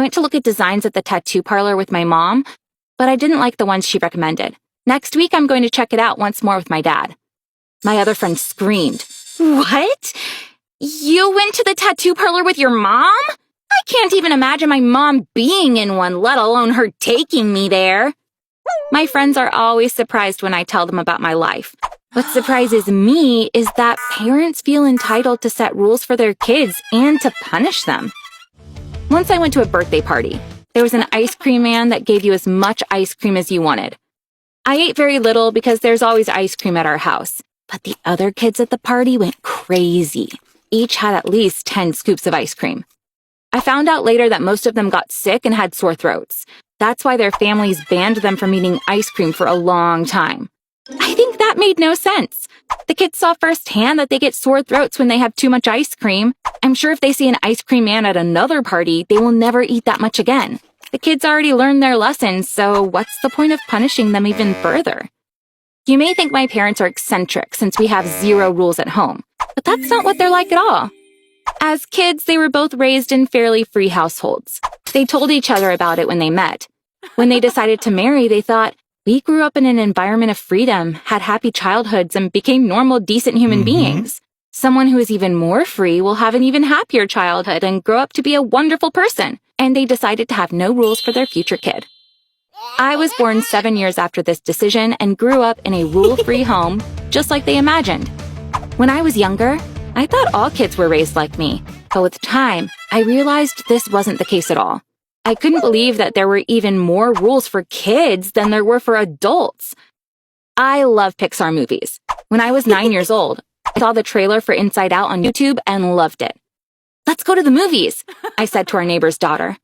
went to look at designs at the tattoo parlor with my mom, but I didn't like the ones she recommended. Next week, I'm going to check it out once more with my dad. My other friend screamed. What? You went to the tattoo parlor with your mom? I can't even imagine my mom being in one, let alone her taking me there. My friends are always surprised when I tell them about my life. What surprises me is that parents feel entitled to set rules for their kids and to punish them. Once I went to a birthday party. There was an ice cream man that gave you as much ice cream as you wanted. I ate very little because there's always ice cream at our house. But the other kids at the party went crazy. Each had at least 10 scoops of ice cream. I found out later that most of them got sick and had sore throats. That's why their families banned them from eating ice cream for a long time. I think that made no sense. The kids saw firsthand that they get sore throats when they have too much ice cream. I'm sure if they see an ice cream man at another party, they will never eat that much again. The kids already learned their lessons, so what's the point of punishing them even further? You may think my parents are eccentric since we have 0 rules at home, but that's not what they're like at all. As kids, they were both raised in fairly free households. They told each other about it when they met. When they decided to marry, they thought, we grew up in an environment of freedom, had happy childhoods, and became normal, decent human beings. Someone who is even more free will have an even happier childhood and grow up to be a wonderful person. And they decided to have no rules for their future kid. I was born 7 years after this decision and grew up in a rule-free home, just like they imagined. When I was younger, I thought all kids were raised like me, but with time, I realized this wasn't the case at all. I couldn't believe that there were even more rules for kids than there were for adults. I love Pixar movies. When I was 9 years old, I saw the trailer for Inside Out on YouTube and loved it. Let's go to the movies, I said to our neighbor's daughter.